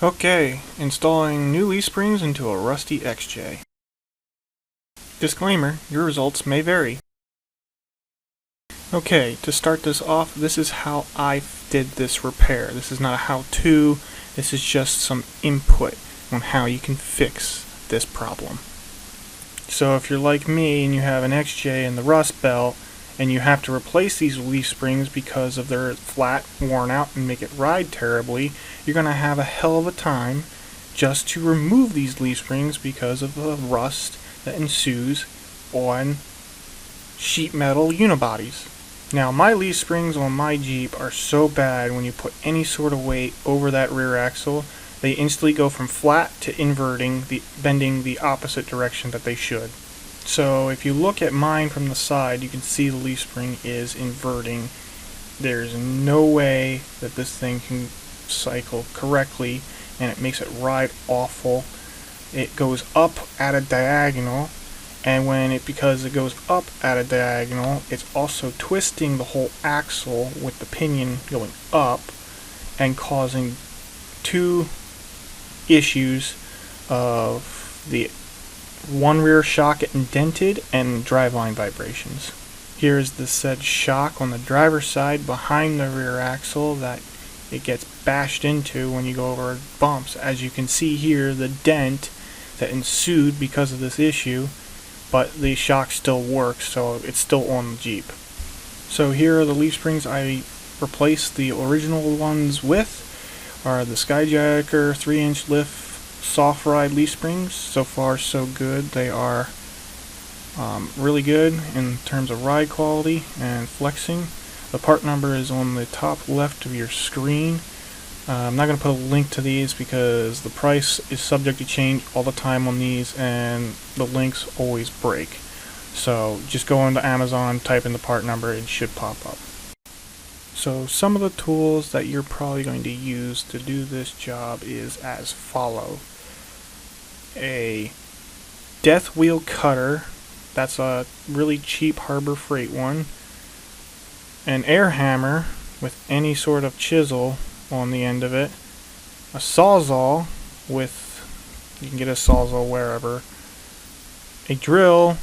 Okay, installing new leaf springs into a rusty XJ. Disclaimer, your results may vary. Okay, to start this off, this is how I did this repair. This is not a how-to, this is just some input on how you can fix this problem. So if you're like me and you have an XJ and the rust belt, and you have to replace these leaf springs because of their flat, worn out, and make it ride terribly, you're going to have a hell of a time just to remove these leaf springs because of the rust that ensues on sheet metal unibodies. Now, my leaf springs on my Jeep are so bad when you put any sort of weight over that rear axle, they instantly go from flat to inverting, bending the opposite direction that they should. So if you look at mine from the side, you can see the leaf spring is inverting. There's no way that this thing can cycle correctly, and it makes it ride awful. It goes up at a diagonal, and because it goes up at a diagonal, it's also twisting the whole axle with the pinion going up and causing two issues of the one rear shock getting dented and driveline vibrations. Here is the said shock on the driver's side behind the rear axle that it gets bashed into when you go over bumps. As you can see here, the dent that ensued because of this issue, but the shock still works, so it's still on the Jeep. So here are the leaf springs I replaced the original ones with, are the Skyjacker 3-inch lift soft ride leaf springs. So far so good. They are really good in terms of ride quality and flexing. The part number is on the top left of your screen. I'm not going to put a link to these because the price is subject to change all the time on these, and the links always break. So just go into Amazon, type in the part number, it should pop up. So some of the tools that you're probably going to use to do this job is as follow. A death wheel cutter, that's a really cheap Harbor Freight one. An air hammer with any sort of chisel on the end of it. A sawzall you can get a sawzall wherever. A drill,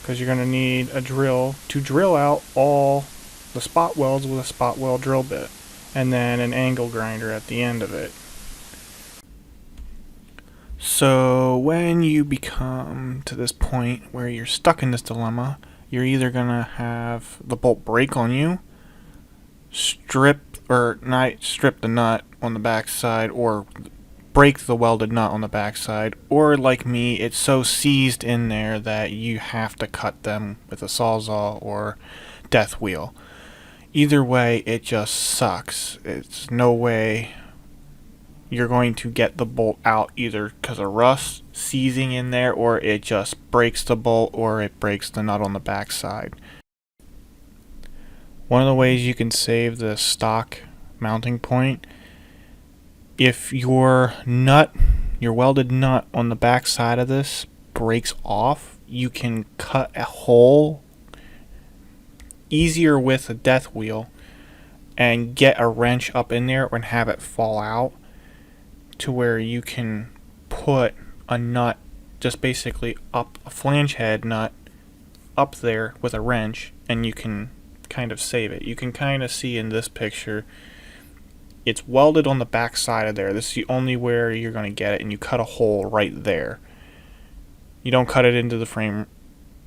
because you're going to need a drill to drill out all the spot welds with a spot weld drill bit. And then an angle grinder at the end of it. So when you become to this point where you're stuck in this dilemma, you're either going to have the bolt break on you, strip the nut on the backside, or break the welded nut on the backside, or like me, it's so seized in there that you have to cut them with a sawzall or death wheel. Either way, it just sucks. It's no way you're going to get the bolt out, either because of rust seizing in there, or it just breaks the bolt, or it breaks the nut on the backside. One of the ways you can save the stock mounting point, if your welded nut on the back side of this breaks off, you can cut a hole easier with a death wheel and get a wrench up in there and have it fall out, to where you can put a nut, just basically up a flange head nut up there with a wrench, and you can kind of save it. You can kind of see in this picture, it's welded on the back side of there. This is the only where you're going to get it, and you cut a hole right there. You don't cut it into the frame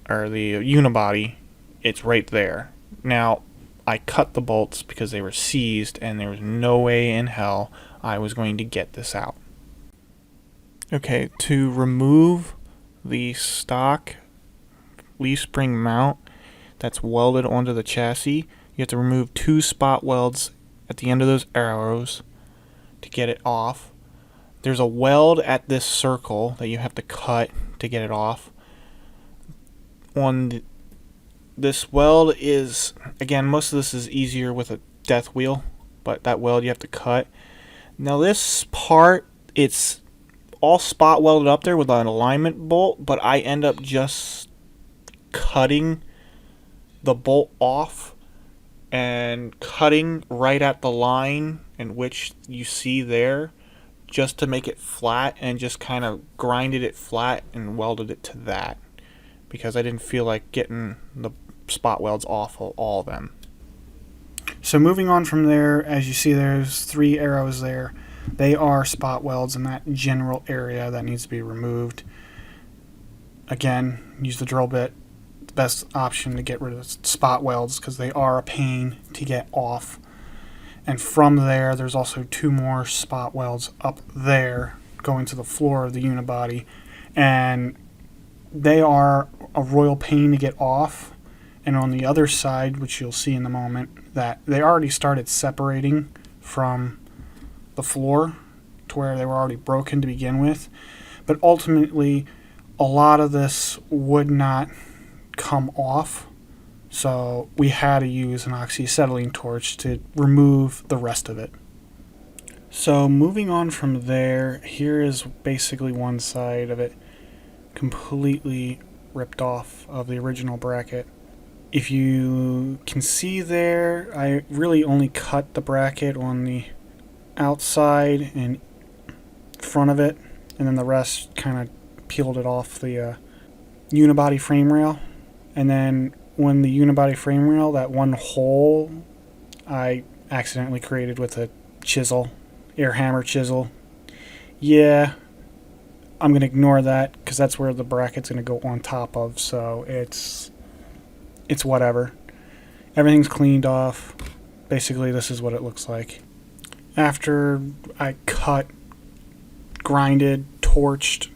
or the unibody, it's right there. Now, I cut the bolts because they were seized, and there was no way in hell I was going to get this out. Okay, to remove the stock leaf spring mount that's welded onto the chassis, you have to remove 2 spot welds at the end of those arrows to get it off. There's a weld at this circle that you have to cut to get it off. This weld is, again, most of this is easier with a death wheel, but that weld you have to cut. Now this part, it's all spot welded up there with an alignment bolt, but I end up just cutting the bolt off and cutting right at the line in which you see there just to make it flat and just kind of grinded it flat and welded it to that, because I didn't feel like getting the spot welds off of all of them. So moving on from there, as you see there's 3 arrows there. They are spot welds in that general area that needs to be removed. Again, use the drill bit. The best option to get rid of spot welds because they are a pain to get off. And from there, there's also 2 more spot welds up there going to the floor of the unibody. And they are a royal pain to get off. And on the other side, which you'll see in a moment, that they already started separating from the floor to where they were already broken to begin with. But ultimately, a lot of this would not come off. So we had to use an oxyacetylene torch to remove the rest of it. So moving on from there, here is basically one side of it completely ripped off of the original bracket. If you can see there, I really only cut the bracket on the outside and front of it, and then the rest kind of peeled it off the unibody frame rail. And then when the unibody frame rail, that one hole I accidentally created with a chisel, air hammer chisel. Yeah, I'm going to ignore that because that's where the bracket's going to go on top of, so it's whatever. Everything's cleaned off. Basically, this is what it looks like. After I cut, grinded, torched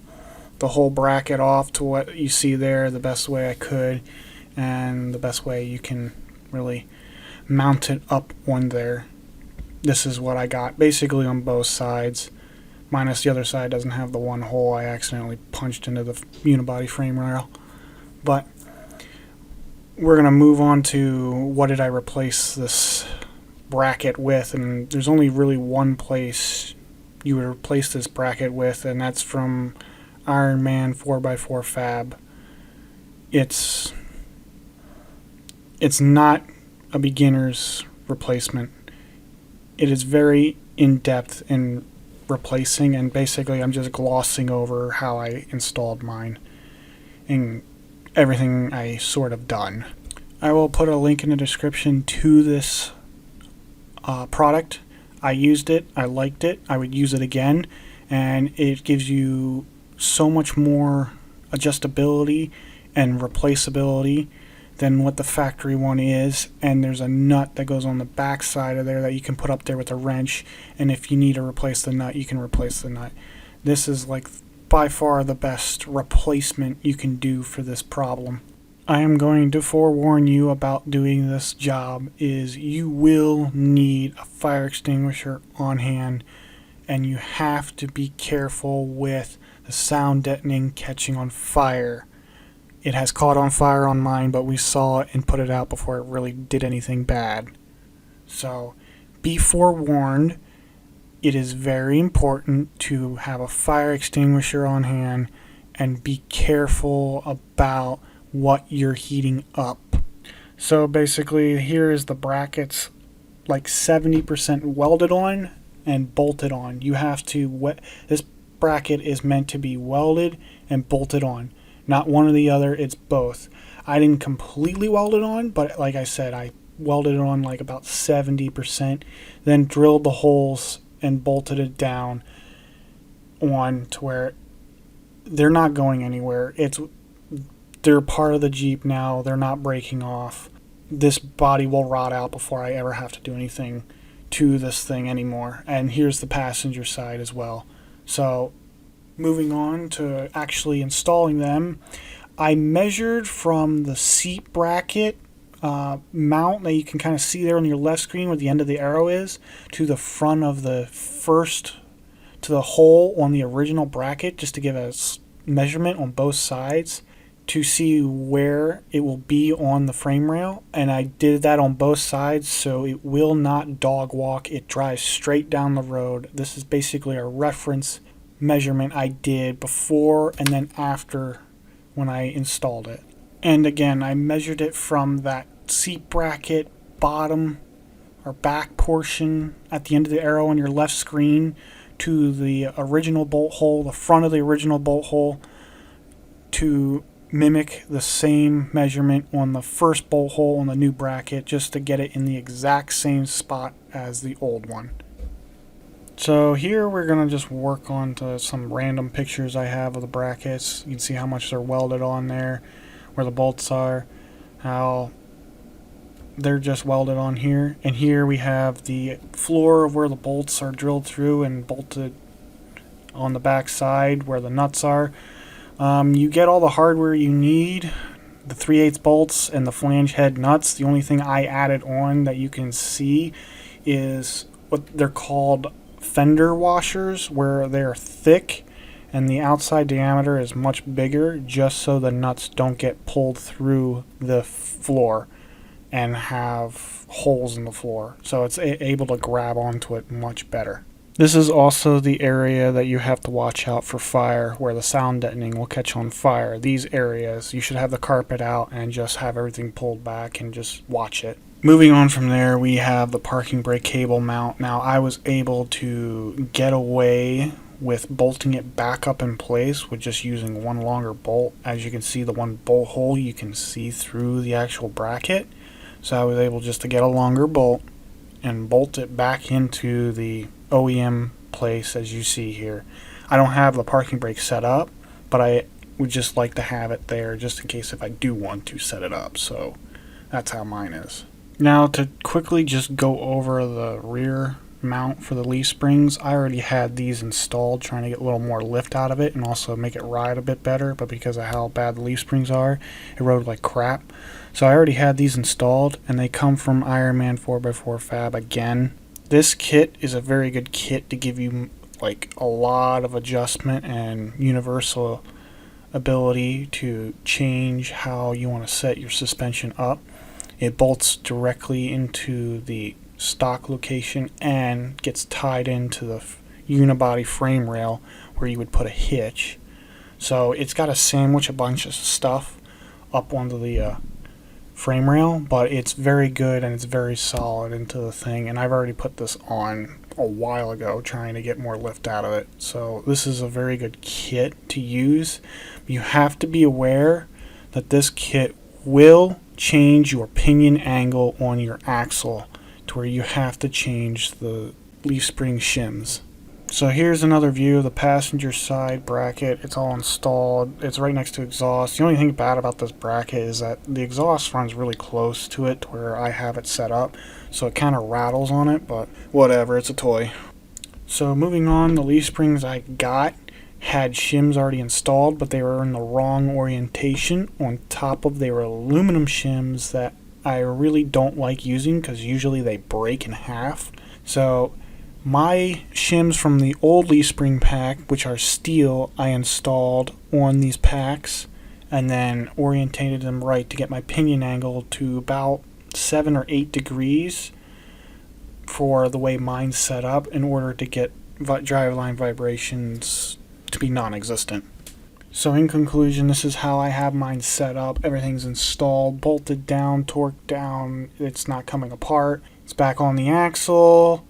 the whole bracket off to what you see there the best way I could, and the best way you can really mount it up on there. This is what I got basically on both sides, minus the other side doesn't have the one hole I accidentally punched into the unibody frame rail. But we're going to move on to what did I replace this bracket with, and there's only really one place you would replace this bracket with, and that's from Ironman 4x4 Fab. It's not a beginner's replacement. It is very in-depth in replacing, and basically I'm just glossing over how I installed mine and everything I sort of done. I will put a link in the description to this product. I used it, I liked it, I would use it again, and it gives you so much more adjustability and replaceability than what the factory one is. And there's a nut that goes on the back side of there that you can put up there with a wrench, and if you need to replace the nut, you can replace the nut. This is like by far the best replacement you can do for this problem. I am going to forewarn you about doing this job is you will need a fire extinguisher on hand, and you have to be careful with the sound deadening catching on fire. It has caught on fire on mine, but we saw it and put it out before it really did anything bad. So be forewarned. It is very important to have a fire extinguisher on hand and be careful about what you're heating up. So basically here is the brackets like 70% welded on and bolted on. You have to this bracket is meant to be welded and bolted on. Not one or the other, it's both. I didn't completely weld it on, but like I said, I welded it on like about 70%, then drilled the holes and bolted it down on to where they're not going anywhere. They're part of the Jeep now. They're not breaking off. This body will rot out before I ever have to do anything to this thing anymore. And here's the passenger side as well. So moving on to actually installing them, I measured from the seat bracket mount that you can kind of see there on your left screen where the end of the arrow is, to the front of the to the hole on the original bracket, just to give a measurement on both sides to see where it will be on the frame rail. And I did that on both sides, so it will not dog walk. It drives straight down the road. This is basically a reference measurement I did before and then after when I installed it. And again, I measured it from that seat bracket bottom or back portion at the end of the arrow on your left screen to the original bolt hole, the front of the original bolt hole, to mimic the same measurement on the first bolt hole on the new bracket, just to get it in the exact same spot as the old one. So here we're going to just work on to some random pictures I have of the brackets. You can see how much they're welded on there, where the bolts are, how they're just welded on here. And here we have the floor of where the bolts are drilled through and bolted on the back side where the nuts are. You get all the hardware you need, the 3/8 bolts and the flange head nuts. The only thing I added on that you can see is what they're called Fender Washers, where they're thick and the outside diameter is much bigger, just so the nuts don't get pulled through the floor and have holes in the floor, so it's able to grab onto it much better. This is also the area that you have to watch out for fire, where the sound deadening will catch on fire. These areas, you should have the carpet out and just have everything pulled back and just watch it. Moving on from there, we have the parking brake cable mount. Now, I was able to get away with bolting it back up in place with just using one longer bolt. As you can see, the one bolt hole, you can see through the actual bracket. So I was able just to get a longer bolt and bolt it back into the OEM place, as you see here. I don't have the parking brake set up, but I would just like to have it there just in case if I do want to set it up. So that's how mine is. Now, to quickly just go over the rear mount for the leaf springs, I already had these installed, trying to get a little more lift out of it and also make it ride a bit better, but because of how bad the leaf springs are, it rode like crap. So I already had these installed, and they come from Ironman 4x4 Fab again. This kit is a very good kit to give you like a lot of adjustment and universal ability to change how you want to set your suspension up. It bolts directly into the stock location and gets tied into the unibody frame rail where you would put a hitch. So it's got to sandwich a bunch of stuff up onto the frame rail, but it's very good and it's very solid into the thing, and I've already put this on a while ago trying to get more lift out of it. So this is a very good kit to use. You have to be aware that this kit will change your pinion angle on your axle to where you have to change the leaf spring shims. So here's another view of the passenger side bracket. It's all installed. It's right next to exhaust. The only thing bad about this bracket is that the exhaust runs really close to it to where I have it set up, so it kind of rattles on it, but whatever, it's a toy. So moving on, the leaf springs I got had shims already installed, but they were in the wrong orientation. On top of, they were aluminum shims that I really don't like using because usually they break in half. So my shims from the old leaf spring pack, which are steel, I installed on these packs and then orientated them right to get my pinion angle to about 7 or 8 degrees for the way mine's set up in order to get driveline vibrations to be non-existent. So in conclusion, this is how I have mine set up. Everything's installed, bolted down, torqued down. It's not coming apart. It's back on the axle.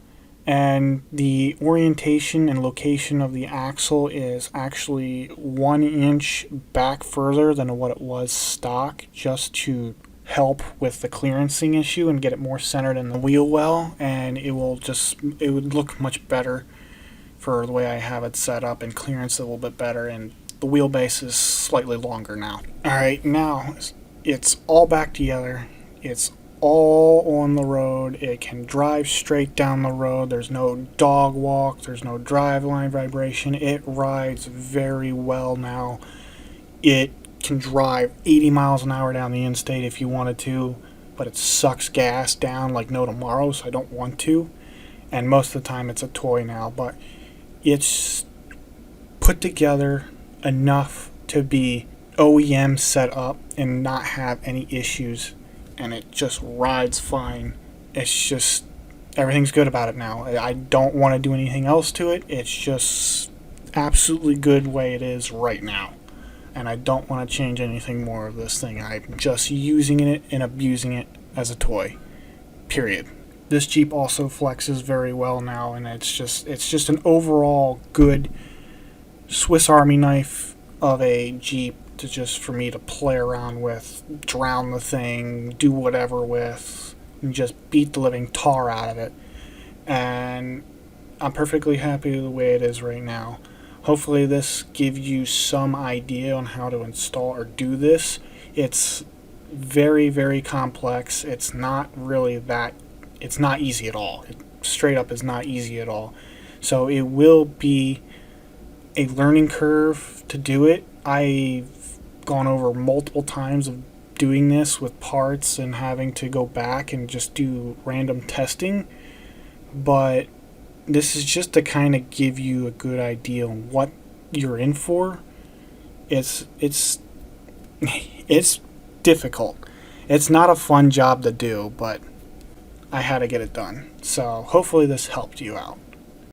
And the orientation and location of the axle is actually 1 inch back further than what it was stock, just to help with the clearancing issue and get it more centered in the wheel well, and it would look much better for the way I have it set up and clearance a little bit better, and the wheelbase is slightly longer now. Alright, now it's all back together. It's all on the road. It can drive straight down the road. There's no dog walk. There's no driveline vibration. It rides very well now. It can drive 80 miles an hour down the interstate if you wanted to, but it sucks gas down like no tomorrow, so I don't want to. And most of the time it's a toy now, but it's put together enough to be OEM set up and not have any issues, and it just rides fine. It's just, everything's good about it now. I don't want to do anything else to it. It's just absolutely good the way it is right now, and I don't want to change anything more of this thing. I'm just using it and abusing it as a toy, period. This Jeep also flexes very well now, and it's just an overall good Swiss Army knife of a Jeep to just for me to play around with, drown the thing, do whatever with, and just beat the living tar out of it. And I'm perfectly happy with the way it is right now. Hopefully this gives you some idea on how to install or do this. It's very, very complex. It's not easy at all. It straight up is not easy at all. So it will be a learning curve to do it. I've gone over multiple times of doing this with parts and having to go back and just do random testing. But this is just to kind of give you a good idea on what you're in for. It's difficult. It's not a fun job to do, but I had to get it done. So hopefully this helped you out.